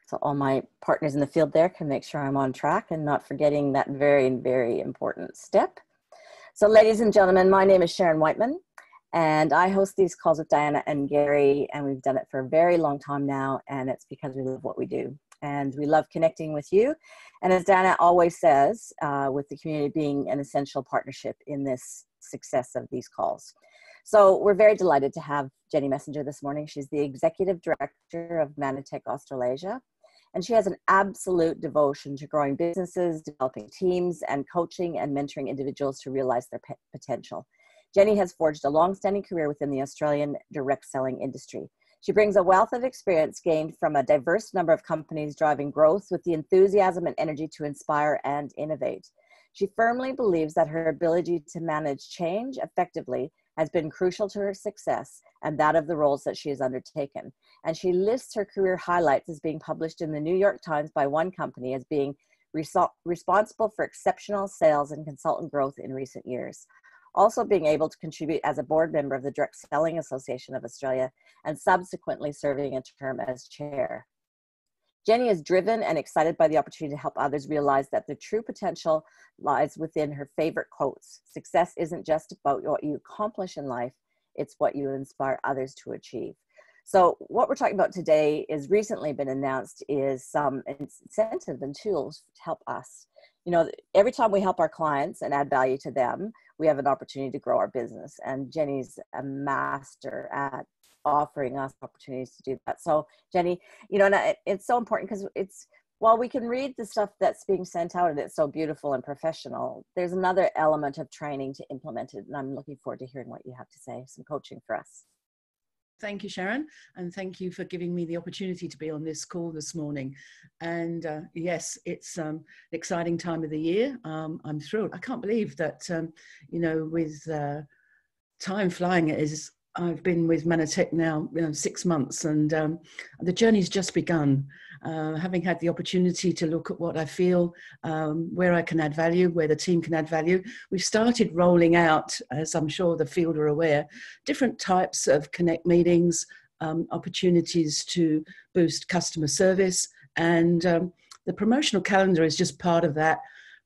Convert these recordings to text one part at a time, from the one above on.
so all my partners in the field there can make sure I'm on track and not forgetting that very, very important step. So ladies and gentlemen, my name is Sharon Whiteman, and I host these calls with Diana and Gary, and we've done it for a very long time now, and it's because we love what we do. And we love connecting with you. And as Diana always says, with the community being an essential partnership in this success of these calls. So we're very delighted to have Jenny Messenger this morning. She's the Executive Director of Manatech Australasia. And she has an absolute devotion to growing businesses, developing teams, and coaching and mentoring individuals to realize their potential. Jenny has forged a long-standing career within the Australian direct selling industry. She brings a wealth of experience gained from a diverse number of companies driving growth with the enthusiasm and energy to inspire and innovate. She firmly believes that her ability to manage change effectively has been crucial to her success and that of the roles that she has undertaken. And she lists her career highlights as being published in the New York Times by one company as being responsible for exceptional sales and consultant growth in recent years. Also being able to contribute as a board member of the Direct Selling Association of Australia and subsequently serving a term as chair. Jenny is driven and excited by the opportunity to help others realize that the true potential lies within her favorite quotes. Success isn't just about what you accomplish in life, it's what you inspire others to achieve. So what we're talking about today is recently been announced is some incentive and tools to help us. You know, every time we help our clients and add value to them, we have an opportunity to grow our business. And Jenny's a master at offering us opportunities to do that. So Jenny, you know, and it's so important because it's, while we can read the stuff that's being sent out and it's so beautiful and professional, there's another element of training to implement it. And I'm looking forward to hearing what you have to say, some coaching for us. Thank you, Sharon, and thank you for giving me the opportunity to be on this call this morning. And yes, it's an exciting time of the year. I'm thrilled. I can't believe that, you know, with time flying, I've been with Manatech now 6 months, and the journey's just begun. Having had the opportunity to look at what I feel, where I can add value, where the team can add value. We've started rolling out, as I'm sure the field are aware, different types of connect meetings, opportunities to boost customer service. And the promotional calendar is just part of that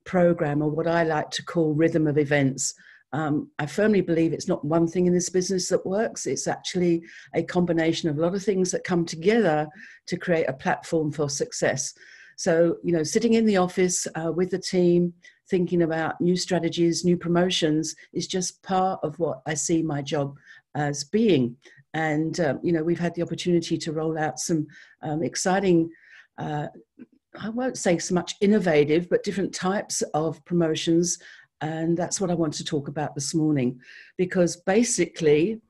program, or what I like to call rhythm of events. I firmly believe it's not one thing in this business that works. It's actually a combination of a lot of things that come together to create a platform for success. So, you know, sitting in the office with the team, thinking about new strategies, new promotions is just part of what I see my job as being. And, you know, we've had the opportunity to roll out some exciting, I won't say so much innovative, but different types of promotions. And that's what I want to talk about this morning, because basically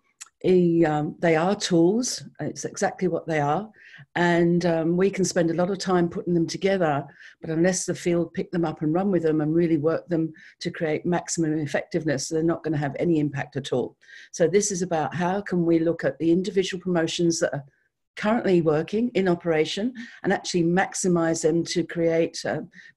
they are tools. It's exactly what they are. And we can spend a lot of time putting them together, but unless the field pick them up and run with them and really work them to create maximum effectiveness, they're not going to have any impact at all. So this is about how can we look at the individual promotions that are currently working in operation and actually maximize them to create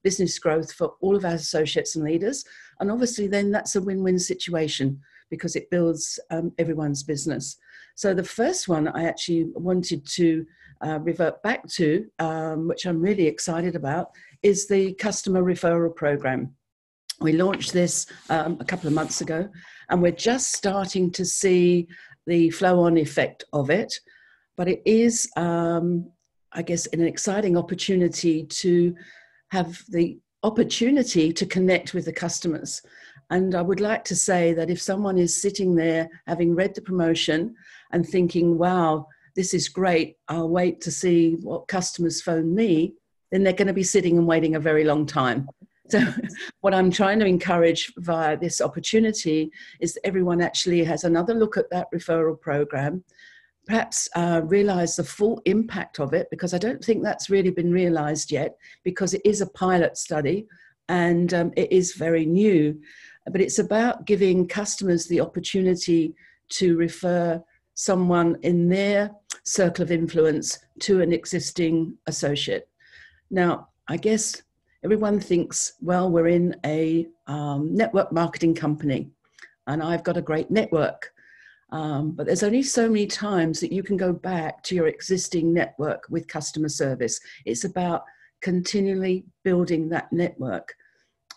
business growth for all of our associates and leaders. And obviously then that's a win-win situation because it builds everyone's business. So the first one I actually wanted to revert back to, which I'm really excited about, is the customer referral program. We launched this a couple of months ago, and we're just starting to see the flow-on effect of it. But it is, I guess, an exciting opportunity to have the opportunity to connect with the customers. And I would like to say that if someone is sitting there having read the promotion and thinking, wow, this is great, I'll wait to see what customers phone me, then they're going to be sitting and waiting a very long time. So what I'm trying to encourage via this opportunity is that everyone actually has another look at that referral program, perhaps realize the full impact of it, because I don't think that's really been realized yet, because it is a pilot study and it is very new. But it's about giving customers the opportunity to refer someone in their circle of influence to an existing associate. Now, I guess everyone thinks, well, we're in a network marketing company and I've got a great network. But there's only so many times that you can go back to your existing network with customer service. It's about continually building that network.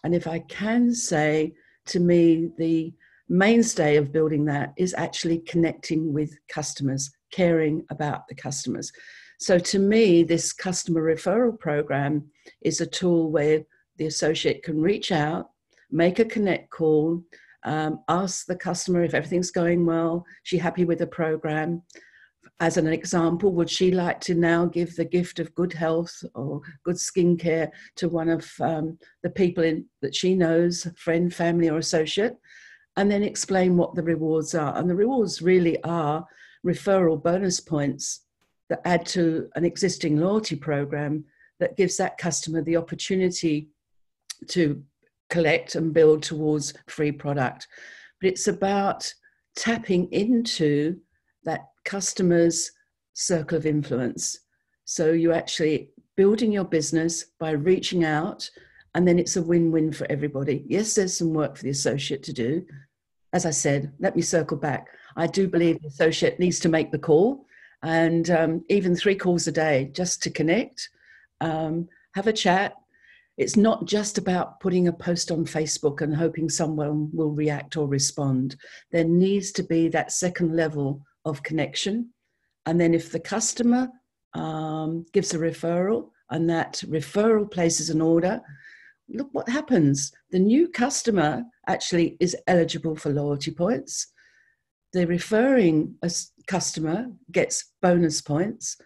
And if I can say, to me, the mainstay of building that is actually connecting with customers, caring about the customers. So to me, this customer referral program is a tool where the associate can reach out, make a connect call, ask the customer if everything's going well, she happy with the program. As an example, would she like to now give the gift of good health or good skincare to one of the people that she knows, friend, family, or associate, and then explain what the rewards are. And the rewards really are referral bonus points that add to an existing loyalty program that gives that customer the opportunity to collect and build towards free product. But it's about tapping into that customer's circle of influence. So you actually building your business by reaching out, and then it's a win-win for everybody. Yes, there's some work for the associate to do. As I said, let me circle back. I do believe the associate needs to make the call, and even 3 calls a day just to connect, have a chat. It's not just about putting a post on Facebook and hoping someone will react or respond. There needs to be that second level of connection. And then if the customer gives a referral and that referral places an order, look what happens. The new customer actually is eligible for loyalty points. The referring customer gets bonus points,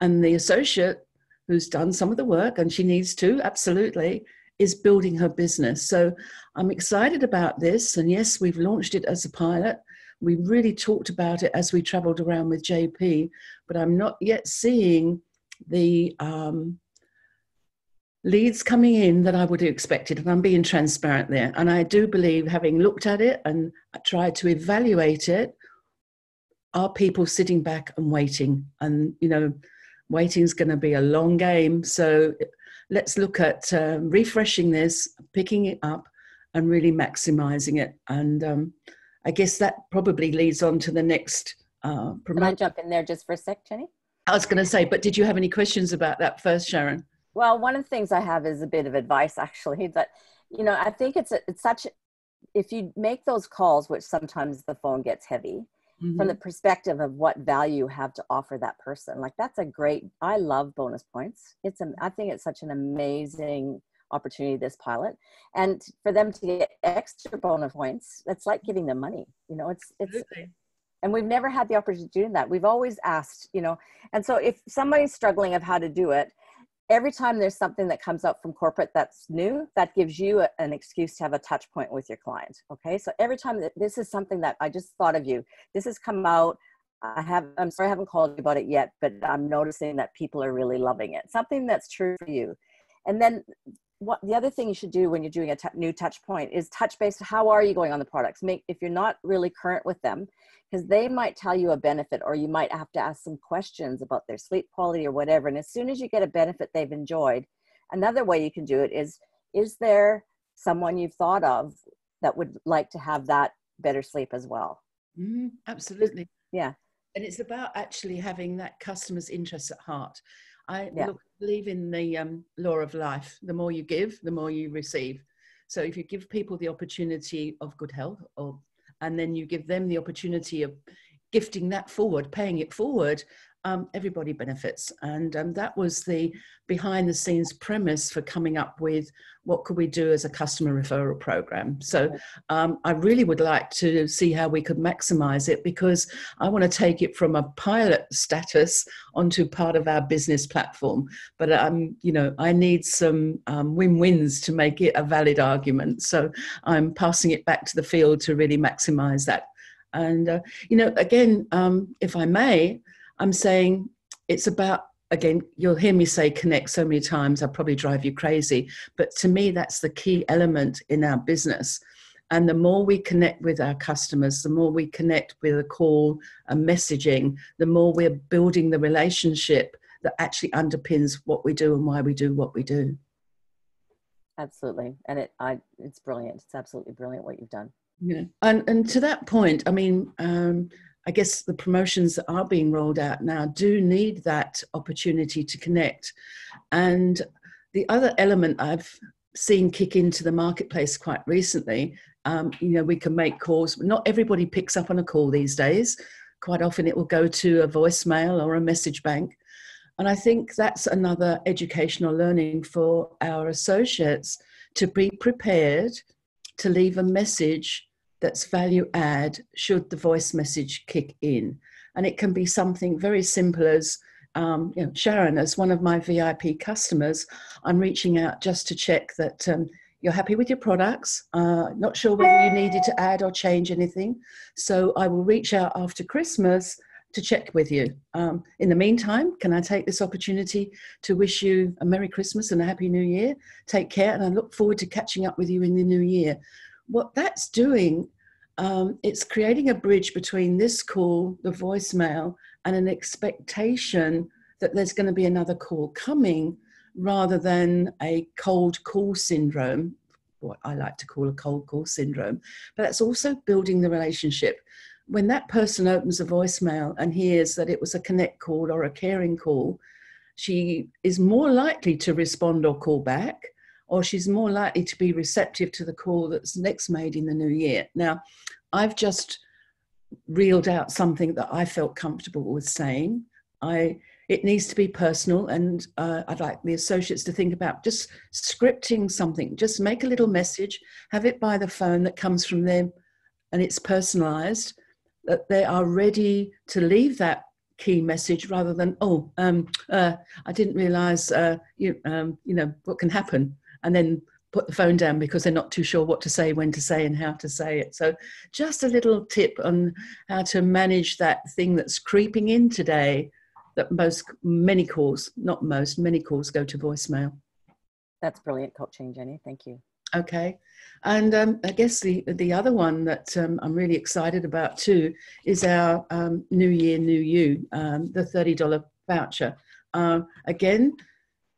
and the associate who's done some of the work, and she needs to, absolutely, is building her business. So I'm excited about this. And yes, we've launched it as a pilot. We really talked about it as we traveled around with JP, but I'm not yet seeing the leads coming in that I would have expected. And I'm being transparent there. And I do believe, having looked at it and tried to evaluate it, are people sitting back and waiting? And, you know, waiting is going to be a long game. So let's look at refreshing this, picking it up, and really maximizing it. And I guess that probably leads on to the next. Can I jump in there just for a sec, Jenny? I was going to say, but did you have any questions about that first, Sharon? Well, one of the things I have is a bit of advice, actually, that, you know, I think it's such, if you make those calls, which sometimes the phone gets heavy, from the perspective of what value you have to offer that person. Like, that's a great, I love bonus points. I think it's such an amazing opportunity, this pilot. And for them to get extra bonus points, that's like giving them money. You know, it's, and we've never had the opportunity to do that. We've always asked, you know, and so if somebody's struggling of how to do it, every time there's something that comes up from corporate that's new, that gives you an excuse to have a touch point with your client. Okay. So every time that this is something that I just thought of you, this has come out. I'm sorry, I haven't called you about it yet, but I'm noticing that people are really loving it. Something that's true for you. And then what the other thing you should do when you're doing a new touch point is touch base. How are you going on the products? If you're not really current with them, because they might tell you a benefit, or you might have to ask some questions about their sleep quality or whatever. And as soon as you get a benefit they've enjoyed, another way you can do it is there someone you've thought of that would like to have that better sleep as well? Absolutely. Yeah. And it's about actually having that customer's interests at heart. I Yeah. believe in the law of life. The more you give, the more you receive. So if you give people the opportunity of good health, and then you give them the opportunity of gifting that forward, paying it forward, everybody benefits. And that was the behind the scenes premise for coming up with what could we do as a customer referral program. So I really would like to see how we could maximize it, because I want to take it from a pilot status onto part of our business platform. But you know, I need some win-wins to make it a valid argument. So I'm passing it back to the field to really maximize that. And you know, again, if I may, I'm saying it's about, again, you'll hear me say connect so many times, I'll probably drive you crazy. But to me, that's the key element in our business. And the more we connect with our customers, the more we connect with a call, a messaging, the more we're building the relationship that actually underpins what we do and why we do what we do. Absolutely. And it's brilliant. It's absolutely brilliant what you've done. Yeah. And to that point, I mean, I guess the promotions that are being rolled out now do need that opportunity to connect. And the other element I've seen kick into the marketplace quite recently, we can make calls, but not everybody picks up on a call these days. Quite often it will go to a voicemail or a message bank. And I think that's another educational learning for our associates, to be prepared to leave a message that's value add should the voice message kick in. And it can be something very simple as, Sharon, as one of my VIP customers, I'm reaching out just to check that you're happy with your products, not sure whether you needed to add or change anything. So I will reach out after Christmas to check with you. In the meantime, can I take this opportunity to wish you a Merry Christmas and a Happy New Year? Take care, and I look forward to catching up with you in the new year. What that's doing, it's creating a bridge between this call, the voicemail, and an expectation that there's going to be another call coming, rather than a cold call syndrome, what I like to call a cold call syndrome. But that's also building the relationship. When that person opens a voicemail and hears that it was a connect call or a caring call, she is more likely to respond or call back, or she's more likely to be receptive to the call that's next made in the new year. Now, I've just reeled out something that I felt comfortable with saying. It needs to be personal, and I'd like the associates to think about just scripting something. Just make a little message, have it by the phone that comes from them, and it's personalized, that they are ready to leave that key message, rather than, I didn't realize, what can happen, and then put the phone down because they're not too sure what to say, when to say, and how to say it. So just a little tip on how to manage that thing that's creeping in today, that many calls go to voicemail. That's brilliant coaching, Jenny. Thank you. Okay. And I guess the other one that I'm really excited about too is our New Year, New You, the $30 voucher. Again,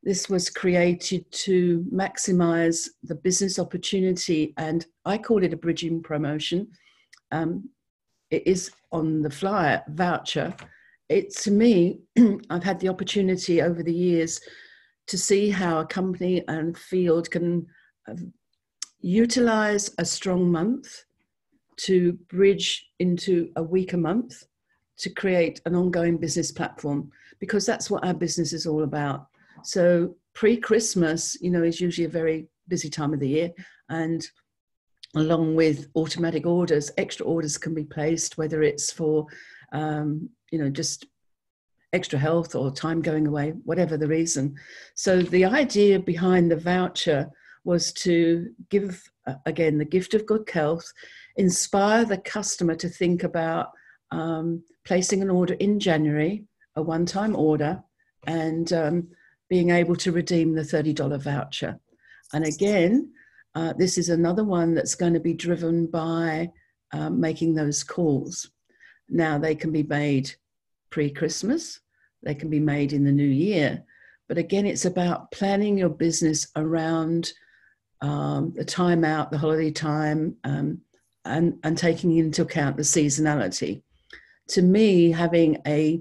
this was created to maximize the business opportunity, and I call it a bridging promotion. It is on the flyer voucher. To me, I've had the opportunity over the years to see how a company and field can utilize a strong month to bridge into a weaker month to create an ongoing business platform, because that's what our business is all about. So pre-Christmas, is usually a very busy time of the year, and along with automatic orders, extra orders can be placed, whether it's for just extra health or time going away, whatever the reason. So the idea behind the voucher was to give, again, the gift of good health, inspire the customer to think about placing an order in January, a one-time order, and being able to redeem the $30 voucher. And again, this is another one that's going to be driven by making those calls. Now, they can be made pre-Christmas, they can be made in the new year, but again, it's about planning your business around the time out, the holiday time, and taking into account the seasonality. To me, having a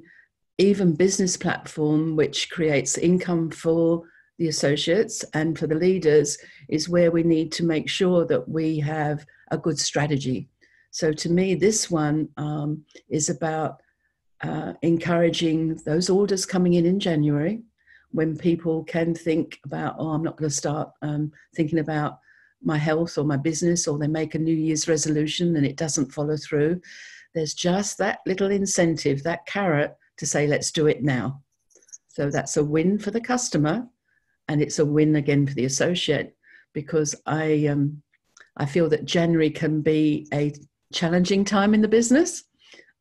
even business platform which creates income for the associates and for the leaders is where we need to make sure that we have a good strategy. So to me, this one is about encouraging those orders coming in January, when people can think about, I'm not going to start thinking about my health or my business, or they make a New Year's resolution and it doesn't follow through. There's just that little incentive, that carrot to say, let's do it now. So that's a win for the customer, and it's a win again for the associate, because I feel that January can be a challenging time in the business.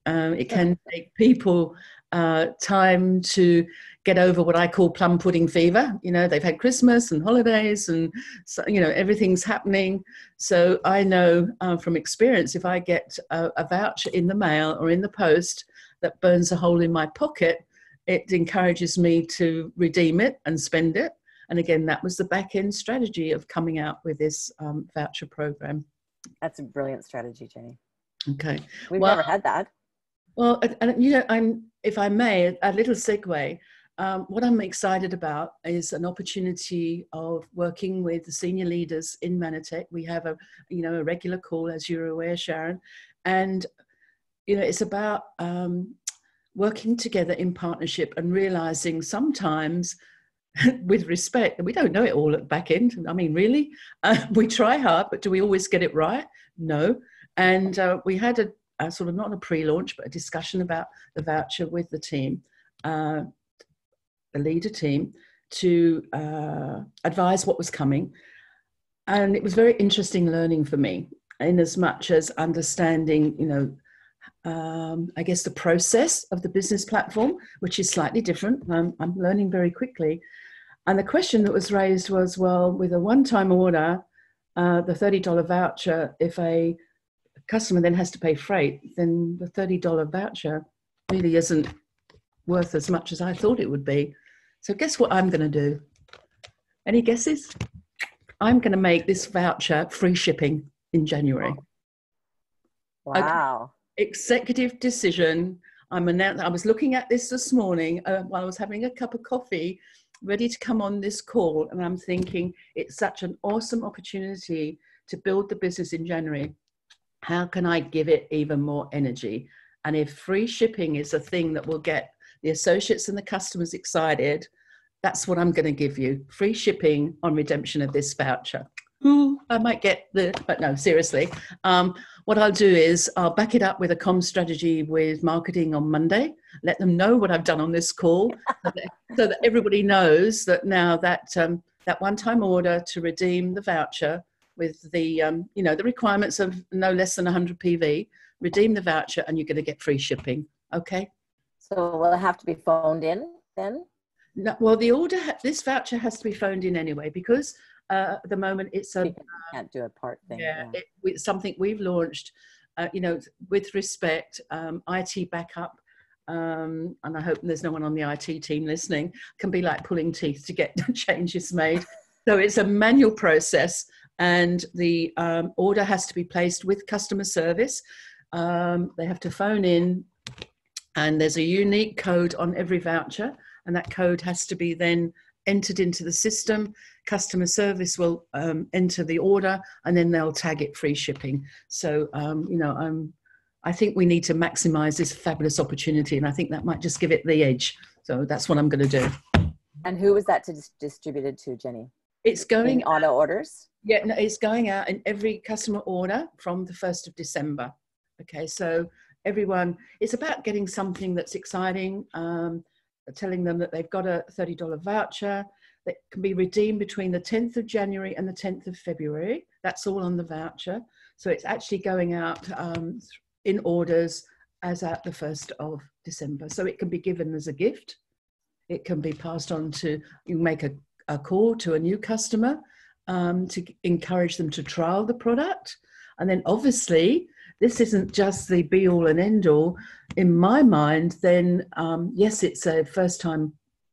It can take people time to get over what I call plum pudding fever. They've had Christmas and holidays, and so, everything's happening. So I know from experience, if I get a voucher in the mail or in the post that burns a hole in my pocket, it encourages me to redeem it and spend it. And again, that was the back end strategy of coming out with this voucher program. That's a brilliant strategy, Jenny. Okay. We've never had that. Well, and you know, if I may, a little segue. What I'm excited about is an opportunity of working with the senior leaders in Mannatech. We have a regular call, as you're aware, Sharon, and it's about working together in partnership and realizing sometimes, with respect, that we don't know it all at the back end. I mean, really, we try hard, but do we always get it right? No. And we had a sort of, not a pre-launch, but a discussion about the voucher with the team, the leader team, to advise what was coming. And it was very interesting learning for me, in as much as understanding, I guess, the process of the business platform, which is slightly different. I'm learning very quickly. And the question that was raised was, well, with a one-time order, the $30 voucher, if a customer then has to pay freight, then the $30 voucher really isn't worth as much as I thought it would be. So guess what I'm going to do? Any guesses? I'm going to make this voucher free shipping in January. Wow. Executive decision. I was looking at this morning while I was having a cup of coffee, ready to come on this call, and I'm thinking it's such an awesome opportunity to build the business in January. How can I give it even more energy? And if free shipping is a thing that will get the associates and the customers excited, that's what I'm going to give you. Free shipping on redemption of this voucher. Ooh, I might get but no, seriously. What I'll do is I'll back it up with a comm strategy with marketing on Monday, let them know what I've done on this call, so that everybody knows that now that that one-time order to redeem the voucher with the, the requirements of no less than 100 PV, redeem the voucher and you're going to get free shipping. Okay. So will it have to be phoned in then? No, well, this voucher has to be phoned in anyway, because at the moment it's you can't do a part thing. It's something we've launched, with respect, IT backup, and I hope there's no one on the IT team listening, can be like pulling teeth to get changes made. So it's a manual process, and the order has to be placed with customer service. They have to phone in, and there's a unique code on every voucher, and that code has to be then entered into the system. Customer service will enter the order, and then they'll tag it free shipping. So, I think we need to maximize this fabulous opportunity, and I think that might just give it the edge. So that's what I'm going to do. And who is that distributed to, Jenny? It's going in auto orders? Yeah, no, it's going out in every customer order from the 1st of December. Okay, so everyone, it's about getting something that's exciting, telling them that they've got a $30 voucher that can be redeemed between the 10th of January and the 10th of February. That's all on the voucher. So it's actually going out in orders as at the 1st of December. So it can be given as a gift. It can be passed on you make a call to a new customer to encourage them to trial the product. And then obviously, this isn't just the be all and end all. In my mind, then yes, it's a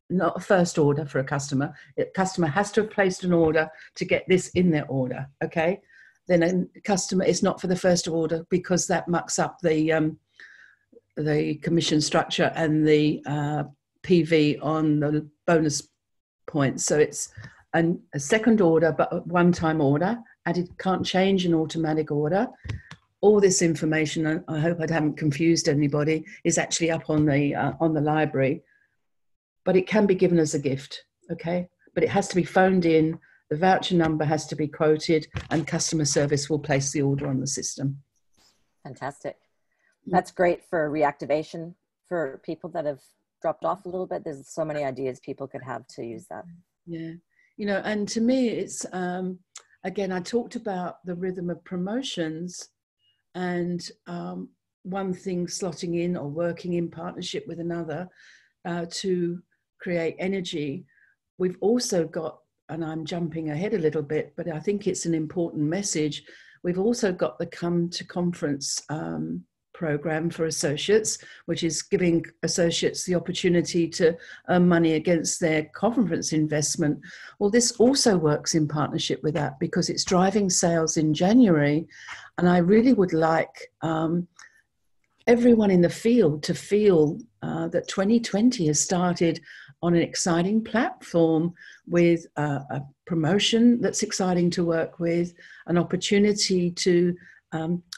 not a first order for a customer. A customer has to have placed an order to get this in their order, okay? Then a customer, it's not for the first order, because that mucks up the commission structure and the PV on the bonus points. So it's a second order, but a one-time order, and it can't change an automatic order. All this information, I hope I haven't confused anybody, is actually up on the library, but it can be given as a gift, okay? But it has to be phoned in, the voucher number has to be quoted, and customer service will place the order on the system. Fantastic. That's great for reactivation for people that have dropped off a little bit. There's so many ideas people could have to use that. Yeah, and to me, it's, again, I talked about the rhythm of promotions, and one thing slotting in or working in partnership with another to create energy. We've also got, and I'm jumping ahead a little bit, but I think it's an important message. We've also got the Come to Conference program for associates, which is giving associates the opportunity to earn money against their conference investment. Well, this also works in partnership with that, because it's driving sales in January. And I really would like everyone in the field to feel that 2020 has started on an exciting platform with a promotion that's exciting to work with, an opportunity to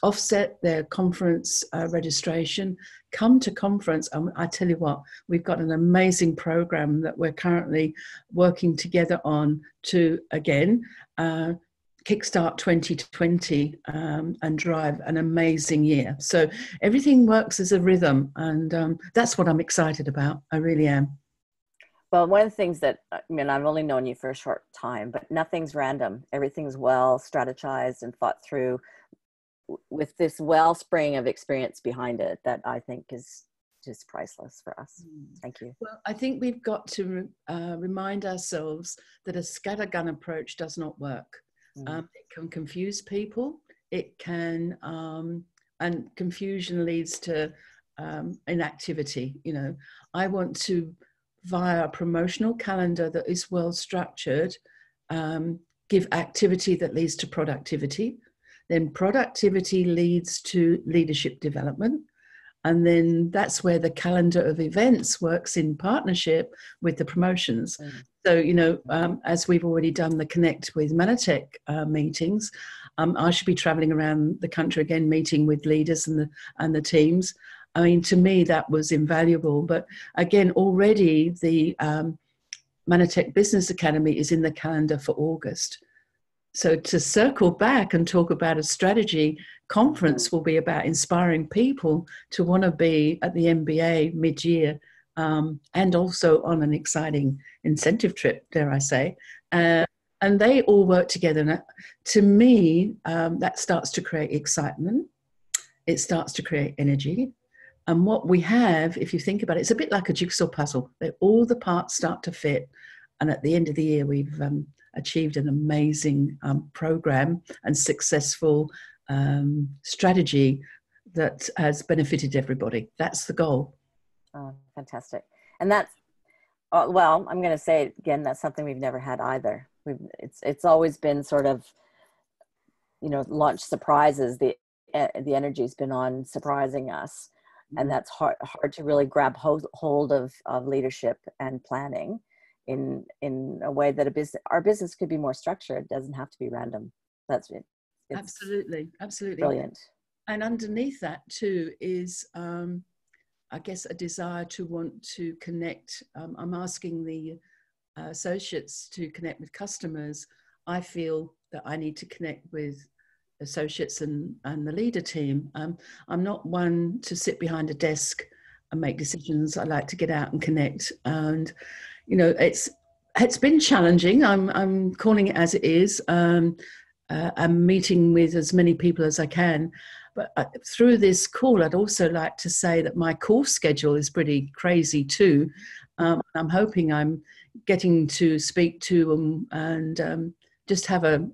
offset their conference registration, come to conference. I tell you what, we've got an amazing program that we're currently working together on to, again, kickstart 2020 and drive an amazing year. So everything works as a rhythm, and that's what I'm excited about. I really am. Well, one of the things that, I mean, I've only known you for a short time, but nothing's random. Everything's well strategized and thought through with this wellspring of experience behind it that I think is just priceless for us. Thank you. Well, I think we've got to remind ourselves that a scattergun approach does not work. It can confuse people. It can, and confusion leads to inactivity. You know, I want to, via a promotional calendar that is well structured, give activity that leads to productivity. Then productivity leads to leadership development. And then that's where the calendar of events works in partnership with the promotions. So, you know, as we've already done the Connect with Manatech meetings, I should be traveling around the country again, meeting with leaders and the teams. I mean, to me, that was invaluable. But again, already the Manatech Business Academy is in the calendar for August. So to circle back and talk about a strategy conference will be about inspiring people to want to be at the MBA mid-year, and also on an exciting incentive trip, dare I say. And they all work together. And to me, that starts to create excitement. It starts to create energy. And what we have, if you think about it, it's a bit like a jigsaw puzzle. All the parts start to fit. And at the end of the year, we've achieved an amazing program and successful strategy that has benefited everybody. That's the goal. Oh, fantastic. And that's, well, I'm going to say it again, that's something we've never had either. It's always been sort of, you know, launch surprises. The energy's been on surprising us. And that's hard to really grab hold of leadership and planning in a way that our business could be more structured. It doesn't have to be random. That's it. Absolutely. Brilliant. And underneath that too is, I guess, a desire to want to connect. I'm asking the associates to connect with customers. I feel that I need to connect with associates and the leader team. I'm not one to sit behind a desk and make decisions. I like to get out and connect. And, you know, it's been challenging. I'm calling it as it is. I'm meeting with as many people as I can. But through this call, I'd also like to say that my call schedule is pretty crazy too. I'm hoping I'm getting to speak to them and just have a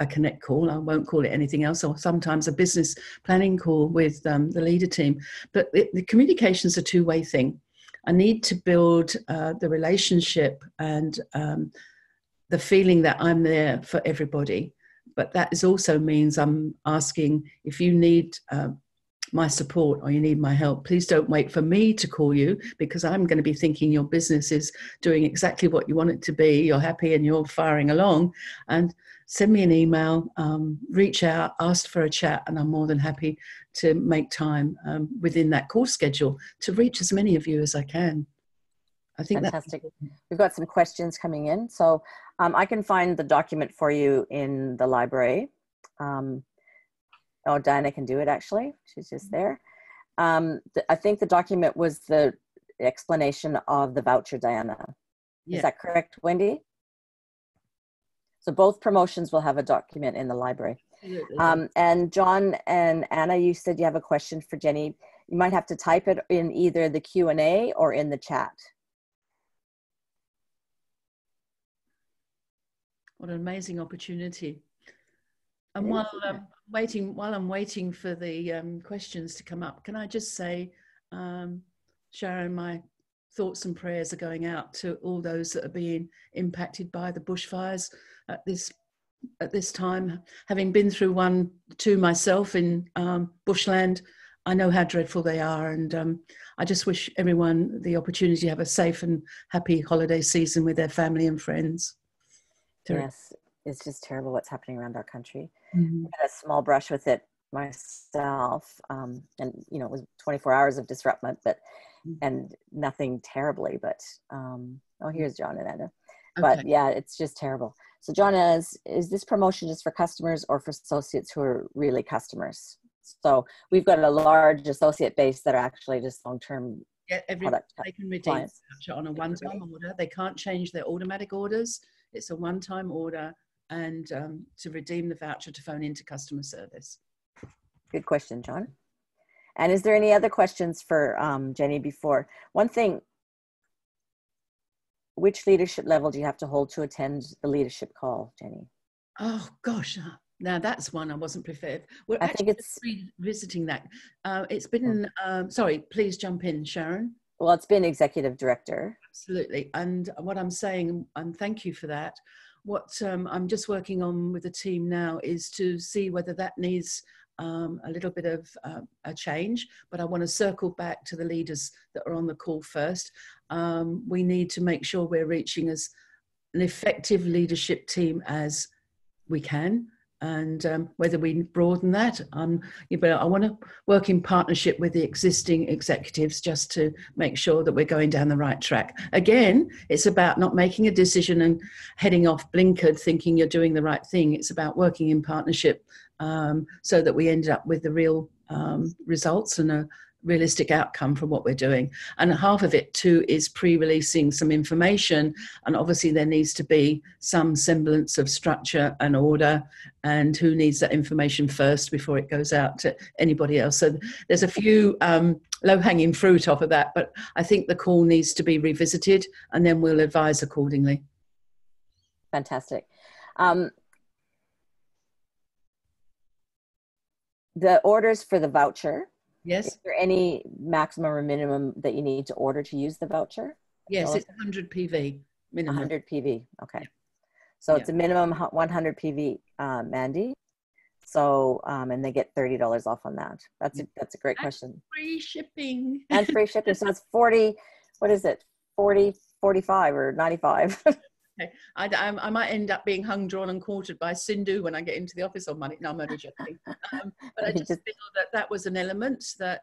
connect call. I won't call it anything else, or sometimes a business planning call with the leader team. But the communication's a two-way thing. I need to build the relationship and the feeling that I'm there for everybody. But that also means I'm asking, if you need my support or you need my help, please don't wait for me to call you, because I'm going to be thinking your business is doing exactly what you want it to be. You're happy and you're firing along. And send me an email, reach out, ask for a chat, and I'm more than happy to make time within that course schedule to reach as many of you as I can. I think fantastic. We've got some questions coming in. So I can find the document for you in the library. Diana can do it actually. She's just there. I think the document was the explanation of the voucher, Diana. Yeah. Is that correct, Wendy? So both promotions will have a document in the library. And John and Anna, you said you have a question for Jenny. You might have to type it in either the Q&A or in the chat. What an amazing opportunity. And while I'm waiting for the questions to come up, can I just say, Sharon, my thoughts and prayers are going out to all those that are being impacted by the bushfires at this time. Having been through 2 myself in bushland, I know how dreadful they are, and I just wish everyone the opportunity to have a safe and happy holiday season with their family and friends. Yes, it's just terrible what's happening around our country. Mm-hmm. I had a small brush with it myself, and it was 24 hours of disruption, and nothing terribly, but here's John and Anna. But yeah, it's just terrible. So John, is this promotion just for customers or for associates who are really customers? So we've got a large associate base that are actually just long-term product they can redeem clients. On a one-time order. They can't change their automatic orders. It's a one-time order, and to redeem the voucher to phone into customer service. Good question, John. And is there any other questions for Jenny before? One thing, which leadership level do you have to hold to attend the leadership call, Jenny? Oh, gosh. Now, that's one I wasn't prepared. I think it's revisiting that. It's been, sorry, please jump in, Sharon. Well, it's been executive director. Absolutely. And what I'm saying, and thank you for that, what I'm just working on with the team now is to see whether that needs a little bit of a change, but I want to circle back to the leaders that are on the call first. We need to make sure we're reaching as an effective leadership team as we can, and whether we broaden that. But I want to work in partnership with the existing executives just to make sure that we're going down the right track. Again, it's about not making a decision and heading off blinkered thinking you're doing the right thing. It's about working in partnership so that we end up with the real results and a realistic outcome from what we're doing. And half of it too is pre-releasing some information, and obviously there needs to be some semblance of structure and order, and who needs that information first before it goes out to anybody else. So there's a few low-hanging fruit off of that, but I think the call needs to be revisited, and then we'll advise accordingly. Fantastic. The orders for the voucher. Yes. Is there any maximum or minimum that you need to order to use the voucher? Yes, it's 100 PV minimum. 100 PV, okay. So it's a minimum 100 PV, Mandy. So, and they get $30 off on that. That's a great question. Free shipping. And free shipping. So it's 40, what is it? 40, 45 or 95. Okay. I might end up being hung, drawn and quartered by Sindhu when I get into the office on Monday. No, I'm only joking. But I just feel that was an element that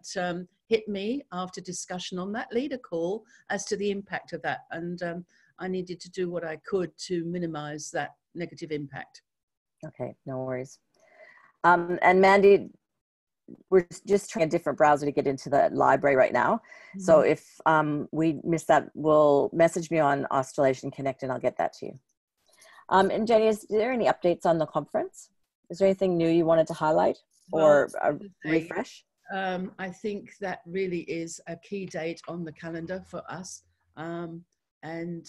hit me after discussion on that leader call as to the impact of that. And I needed to do what I could to minimize that negative impact. Okay, no worries. And Mandy, we're just trying a different browser to get into the library right now. Mm-hmm. So if we miss that, we'll message me on Australasian Connect and I'll get that to you. And Jenny, is there any updates on the conference? Is there anything new you wanted to highlight or refresh? I think that really is a key date on the calendar for us and,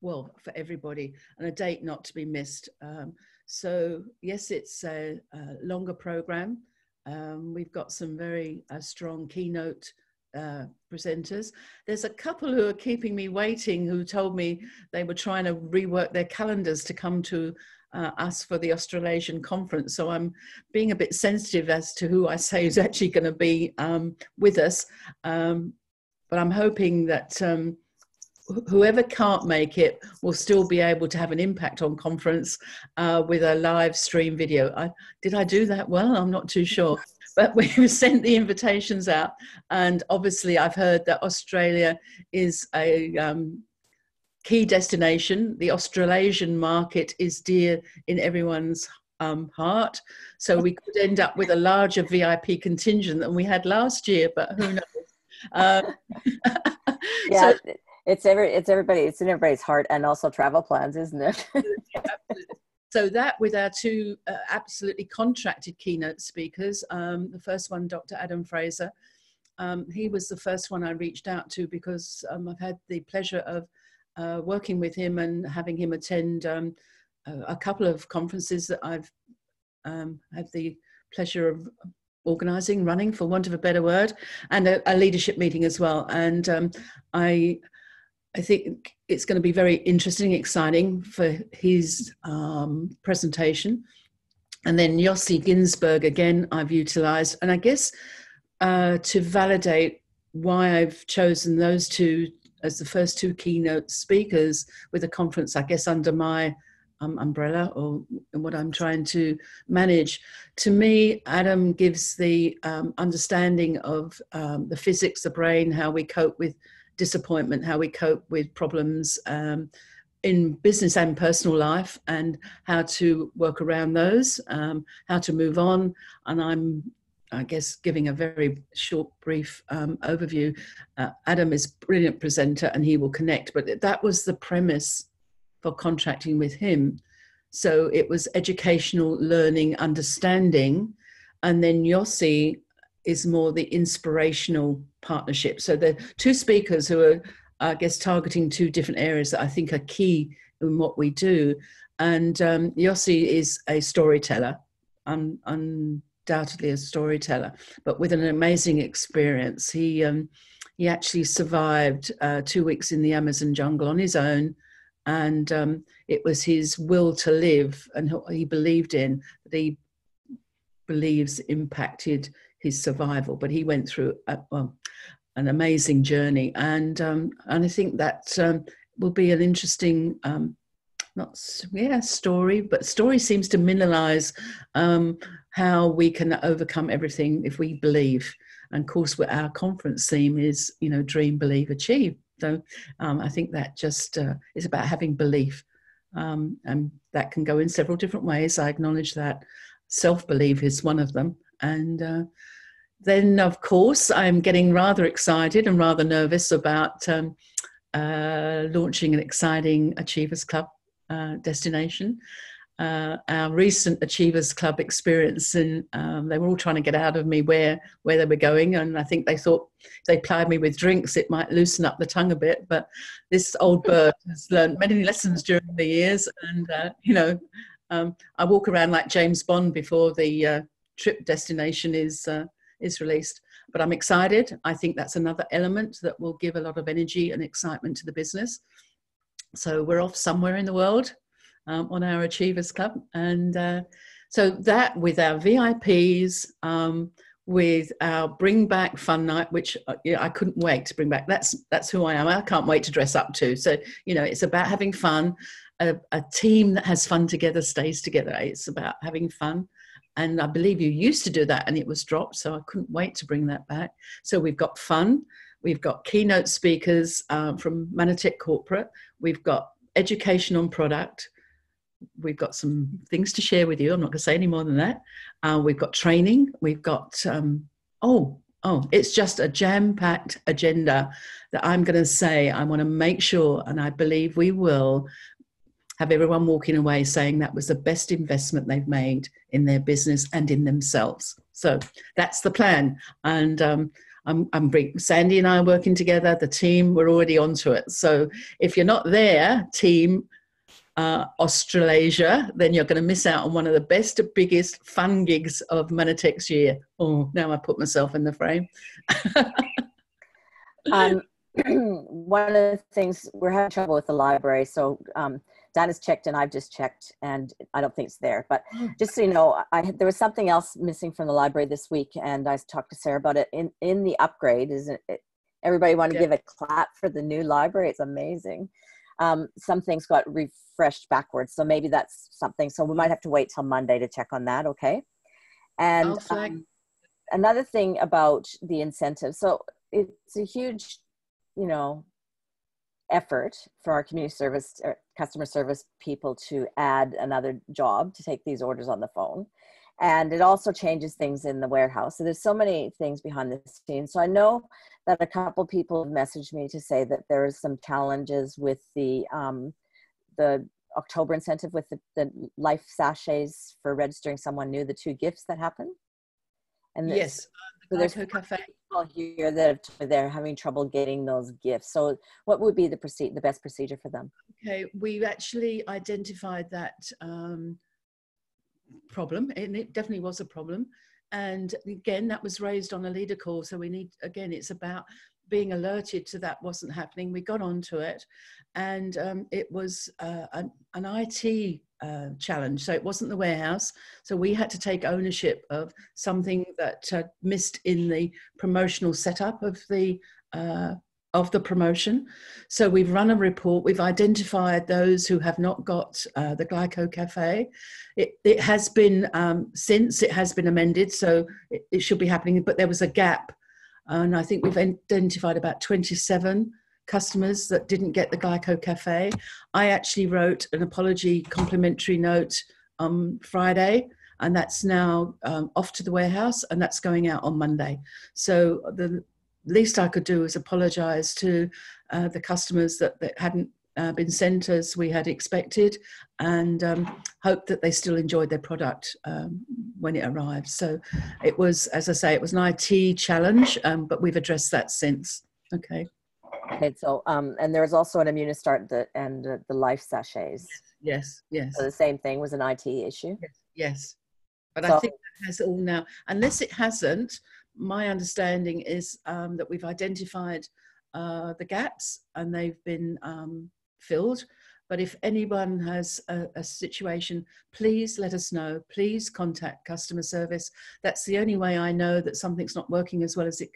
well, for everybody, and a date not to be missed. So yes, it's a longer program. We've got some very strong keynote presenters. There's a couple who are keeping me waiting who told me they were trying to rework their calendars to come to us for the Australasian conference. So I'm being a bit sensitive as to who I say is actually going to be with us. But I'm hoping that whoever can't make it will still be able to have an impact on conference with a live stream video. Did I do that well? I'm not too sure. But we've sent the invitations out. And obviously I've heard that Australia is a key destination. The Australasian market is dear in everyone's heart. So we could end up with a larger VIP contingent than we had last year, but who knows? Yeah. So, it's in everybody's heart, and also travel plans, isn't it? Absolutely. So that with our two absolutely contracted keynote speakers, the first one, Dr. Adam Fraser, he was the first one I reached out to because I've had the pleasure of working with him and having him attend a couple of conferences that I've had the pleasure of organizing, running for want of a better word, and a leadership meeting as well. And I think it's going to be very interesting, exciting for his presentation. And then Yossi Ginsberg, again, I've utilized. And I guess to validate why I've chosen those two as the first two keynote speakers with a conference, I guess, under my umbrella or what I'm trying to manage. To me, Adam gives the understanding of the physics, the brain, how we cope with disappointment, how we cope with problems in business and personal life, and how to work around those, how to move on. And I guess, giving a very short, brief overview. Adam is a brilliant presenter and he will connect, but that was the premise for contracting with him. So it was educational, learning, understanding. And then Yossi is more the inspirational partnership. So the two speakers who are, I guess, targeting two different areas that I think are key in what we do. And Yossi is a storyteller, undoubtedly a storyteller, but with an amazing experience. He actually survived 2 weeks in the Amazon jungle on his own, and it was his will to live, and he believed in that he believes impacted his survival. But he went through an amazing journey, and I think that will be an interesting story, but story seems to minimize how we can overcome everything if we believe. And of course, our conference theme is, dream, believe, achieve. So I think that just is about having belief, and that can go in several different ways. I acknowledge that self-belief is one of them. And then, of course, I'm getting rather excited and rather nervous about launching an exciting Achievers Club destination. Our recent Achievers Club experience, and they were all trying to get out of me where they were going, and I think they thought if they plied me with drinks it might loosen up the tongue a bit. But this old bird has learned many lessons during the years, and I walk around like James Bond before the trip destination is released. But I'm excited. I think that's another element that will give a lot of energy and excitement to the business. So we're off somewhere in the world on our Achievers Club. And so that, with our VIPs, with our Bring Back Fun Night, which I couldn't wait to bring back. That's who I am. I can't wait to dress up too. So, it's about having fun. A team that has fun together stays together. It's about having fun. And I believe you used to do that and it was dropped. So I couldn't wait to bring that back. So we've got fun. We've got keynote speakers from Manatech Corporate. We've got education on product. We've got some things to share with you. I'm not going to say any more than that. We've got training. We've got, it's just a jam-packed agenda that I'm going to say I want to make sure, and I believe we will, have everyone walking away saying that was the best investment they've made in their business and in themselves. So that's the plan. And Sandy and I are working together. The team, we're already onto it. So if you're not there, team Australasia, then you're going to miss out on one of the best, biggest fun gigs of Manatech's year. Oh, now I put myself in the frame. One of the things, we're having trouble with the library. So Diana's checked and I've just checked and I don't think it's there. But just so you know, there was something else missing from the library this week, and I talked to Sarah about it. In the upgrade, isn't it? Everybody want to give a clap for the new library? It's amazing. Some things got refreshed backwards, so maybe that's something. So we might have to wait till Monday to check on that, okay? And another thing about the incentive. So it's a huge, effort for our community service or customer service people to add another job to take these orders on the phone. And it also changes things in the warehouse. So there's so many things behind the scenes. So I know that a couple people have messaged me to say that there is some challenges with the October incentive with the life sachets for registering someone new, the 2 gifts that happened. And yes, so there's people here that they're having trouble getting those gifts. So what would be the best procedure for them? Okay, we've actually identified that problem, and it definitely was a problem. And again, that was raised on a leader call. So we need, again, it's about being alerted to that wasn't happening, we got onto it, and it was an IT challenge. So it wasn't the warehouse. So we had to take ownership of something that missed in the promotional setup of the promotion. So we've run a report. We've identified those who have not got the Glyco Cafe. It has been since it has been amended, so it should be happening. But there was a gap. And I think we've identified about 27 customers that didn't get the Glyco Cafe. I actually wrote an apology complimentary note on Friday, and that's now off to the warehouse, and that's going out on Monday. So the least I could do was apologise to the customers that hadn't been sent as we had expected, and hope that they still enjoyed their product when it arrived. So it was, as I say, it was an IT challenge, but we've addressed that since. Okay. Okay, so and there was also an Immunistart and the Life sachets. Yes, yes. So the same thing was an IT issue. Yes, yes. But so, I think that has all now, unless it hasn't. My understanding is that we've identified the gaps and they've been filled. But if anyone has a situation, please let us know. Please contact customer service. That's the only way I know that something's not working as well as it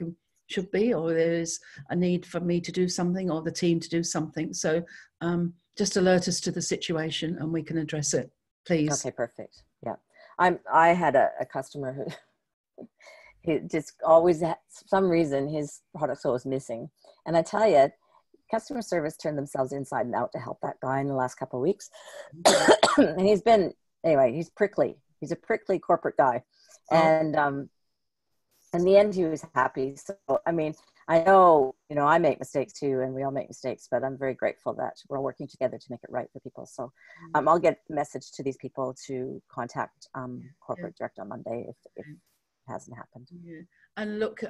should be, or there is a need for me to do something or the team to do something. So just alert us to the situation and we can address it, please. Okay, perfect. Yeah. I had a customer who he just always, for some reason, his product was missing. And I tell you, customer service turned themselves inside and out to help that guy in the last couple of weeks. And he's been, anyway, he's prickly. He's a prickly corporate guy. And in the end, he was happy. So, I mean, I know, I make mistakes too, and we all make mistakes, but I'm very grateful that we're working together to make it right for people. So I'll get a message to these people to contact corporate direct on Monday if it hasn't happened. Yeah. And look,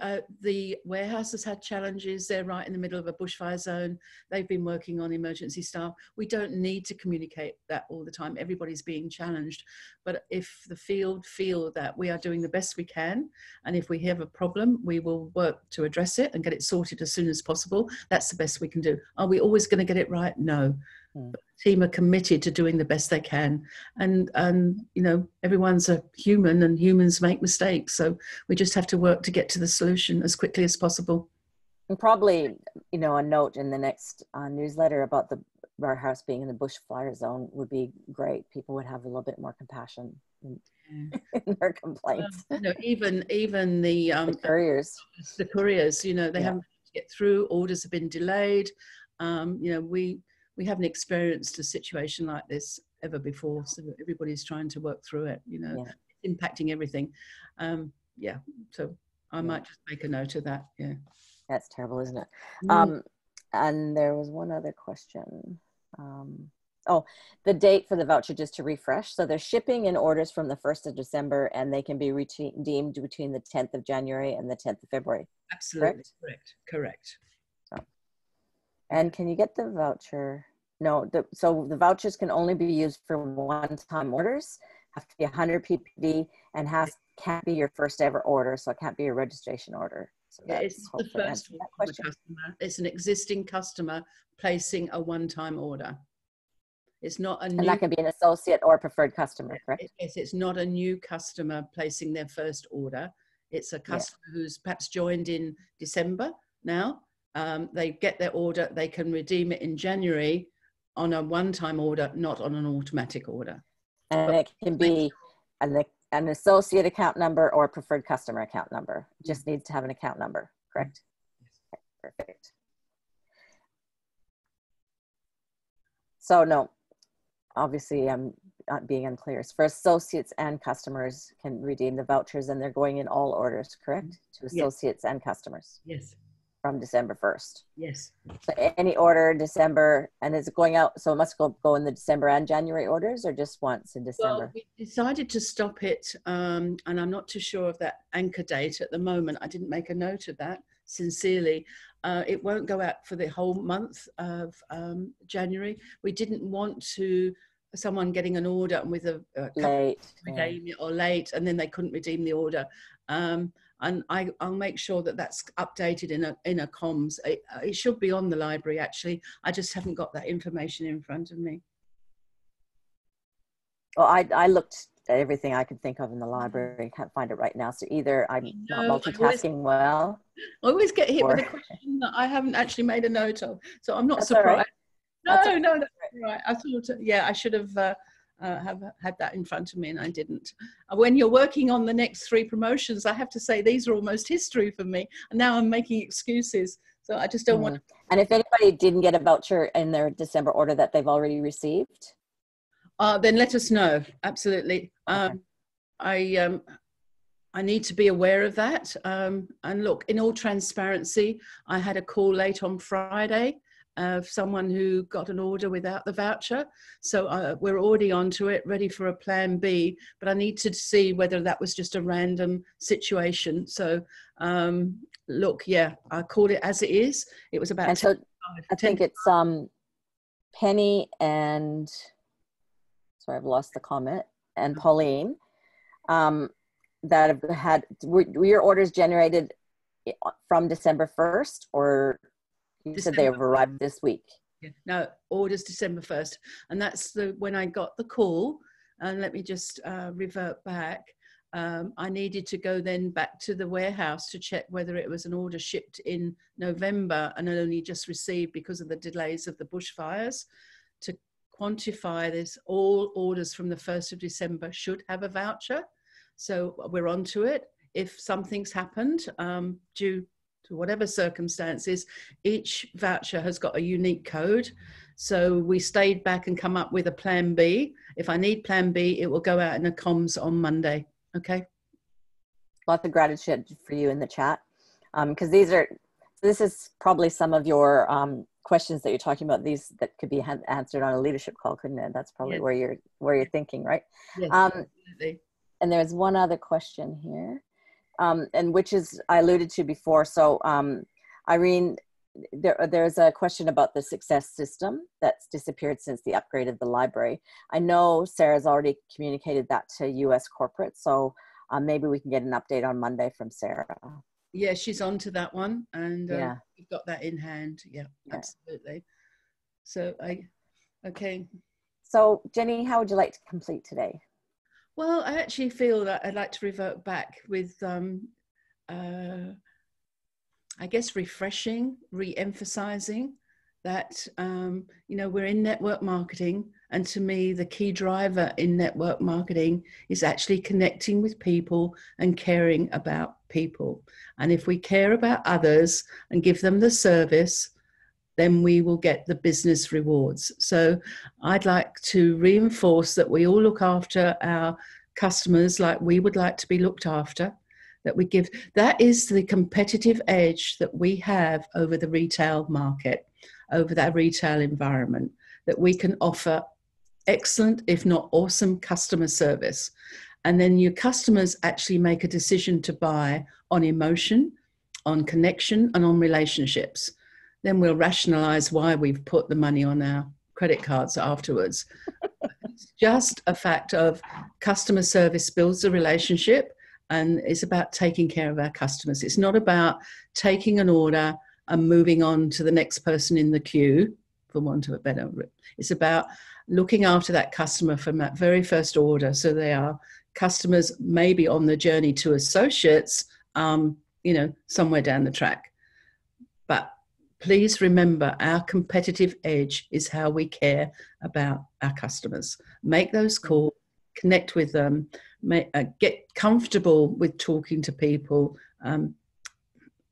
the warehouse has had challenges. They're right in the middle of a bushfire zone. They've been working on emergency staff. We don't need to communicate that all the time. Everybody's being challenged. But if the field feel that we are doing the best we can, and if we have a problem, we will work to address it and get it sorted as soon as possible. That's the best we can do. Are we always going to get it right? No. But the team are committed to doing the best they can, and everyone's a human and humans make mistakes, so we just have to work to get to the solution as quickly as possible. And probably a note in the next newsletter about the warehouse being in the bushfire zone would be great. People would have a little bit more compassion in their complaints. Even the couriers, they haven't been able to get through. Orders have been delayed. We haven't experienced a situation like this ever before, so everybody's trying to work through it. It's impacting everything. So I might just make a note of that. Yeah, that's terrible, isn't it? And there was one other question. The date for the voucher, just to refresh. So they're shipping in orders from the 1st of December, and they can be redeemed between the 10th of January and the 10th of February. Absolutely correct. And can you get the voucher? No, so the vouchers can only be used for one-time orders, have to be 100 ppd, and can't be your first ever order, so it can't be a registration order. So it's the first customer. It's an existing customer placing a one-time order. It's not a new. And that can be an associate or preferred customer, correct? Yes, it's not a new customer placing their first order. It's a customer who's perhaps joined in December now. They get their order, they can redeem it in January on a one-time order, not on an automatic order. And it can be an associate account number or a preferred customer account number. It just needs to have an account number, correct? Okay, perfect. So no, obviously I'm not being unclear. It's for associates and customers can redeem the vouchers, and they're going in all orders, correct? To associates and customers. Yes. From December 1st. Yes. So any order in December, and is it going out? So it must go in the December and January orders, or just once in December? Well, we decided to stop it, and I'm not too sure of that anchor date at the moment. I didn't make a note of that, sincerely. It won't go out for the whole month of January. We didn't want someone getting an order with a late, redeem it or late, and then they couldn't redeem the order. and I'll make sure that that's updated in a comms. It should be on the library, actually. I just haven't got that information in front of me. Well, I looked at everything I could think of in the library. Can't find it right now. So either I'm not multitasking well. I always get hit with a question that I haven't actually made a note of. So I'm not surprised. Right. No, that's right. I thought, yeah, I should have had that in front of me, and I didn't. When you're working on the next 3 promotions, I have to say these are almost history for me. And now I'm making excuses. So I just don't want to. And if anybody didn't get a voucher in their December order that they've already received? Then let us know. Absolutely. Okay. I need to be aware of that. And look, in all transparency, I had a call late on Friday of someone who got an order without the voucher. So we're already onto it, ready for a plan B, but I need to see whether that was just a random situation. So look, yeah, I called it as it is. It was about 10, so I think it's Penny and, sorry, I've lost the comment, and Pauline, that have had, were your orders generated from December 1st, or you said they have arrived this week? Yeah. No, orders December 1st. And that's when I got the call. And let me just revert back. I needed to go then back to the warehouse to check whether it was an order shipped in November and only just received because of the delays of the bushfires. To quantify this, all orders from the 1st of December should have a voucher. So we're on to it. If something's happened due to whatever circumstances, each voucher has got a unique code. So we stayed back and come up with a plan B. If I need plan B, it will go out in the comms on Monday. Okay. Lots of gratitude for you in the chat. Because this is probably some of your questions that you're talking about, these that could be answered on a leadership call, couldn't it? That's probably yes. where you're thinking, right? Yes, absolutely. And there's one other question here, and which is I alluded to before. So Irene, there's a question about the success system that's disappeared since the upgrade of the library. I know Sarah's already communicated that to US corporate, so maybe we can get an update on Monday from Sarah. Yeah, she's on to that one, and we've got that in hand. Yeah, absolutely. So okay. So Jenny, how would you like to complete today? Well, I actually feel that I'd like to revert back with, I guess, refreshing, re-emphasizing that, we're in network marketing. And to me, the key driver in network marketing is actually connecting with people and caring about people. And if we care about others and give them the service, then we will get the business rewards. So I'd like to reinforce that we all look after our customers like we would like to be looked after, that we give, that is the competitive edge that we have over the retail market, over that retail environment, that we can offer excellent, if not awesome, customer service. And then your customers actually make a decision to buy on emotion, on connection, and on relationships. Then we'll rationalize why we've put the money on our credit cards afterwards. It's just a fact of customer service builds a relationship, and it's about taking care of our customers. It's not about taking an order and moving on to the next person in the queue, for want of a better word. It's about looking after that customer from that very first order. So they are customers maybe on the journey to associates, somewhere down the track. But please remember, our competitive edge is how we care about our customers. Make those calls, connect with them, get comfortable with talking to people.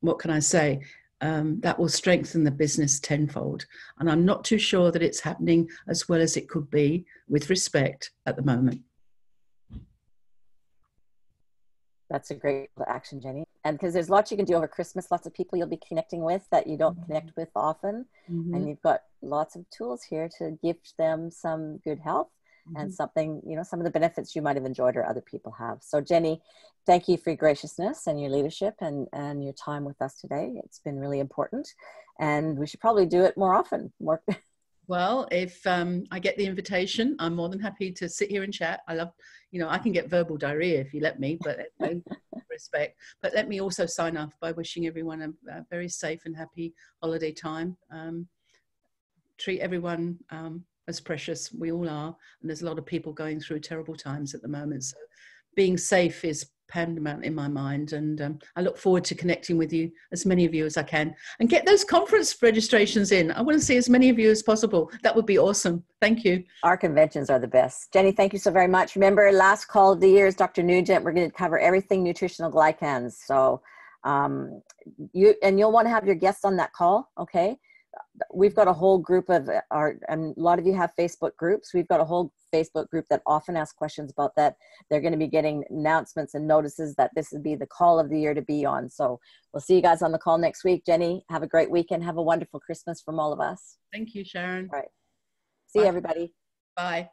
What can I say? That will strengthen the business tenfold. And I'm not too sure that it's happening as well as it could be, with respect, at the moment. That's a great action, Jenny. And because there's lots you can do over Christmas, lots of people you'll be connecting with that you don't connect with often. And you've got lots of tools here to gift them some good health and something, some of the benefits you might have enjoyed or other people have. So Jenny, thank you for your graciousness and your leadership and your time with us today. It's been really important, and we should probably do it more often. Well, if I get the invitation, I'm more than happy to sit here and chat. I love, I can get verbal diarrhea if you let me, but anyway, respect. But let me also sign off by wishing everyone a very safe and happy holiday time. Treat everyone as precious. We all are. And there's a lot of people going through terrible times at the moment. So being safe is paramount in my mind, and I look forward to connecting with you, as many of you as I can, and get those conference registrations in. I want to see as many of you as possible. That would be awesome. Thank you. Our conventions are the best. Jenny, thank you so very much. Remember, last call of the year is Dr. Nugent. We're going to cover everything nutritional glycans. So you'll want to have your guests on that call. Okay. We've got a whole group of and a lot of you have Facebook groups. We've got a whole Facebook group that often asks questions about that. They're going to be getting announcements and notices that this would be the call of the year to be on. So we'll see you guys on the call next week. Jenny, have a great weekend. Have a wonderful Christmas from all of us. Thank you, Sharon. All right. See you, everybody. Bye.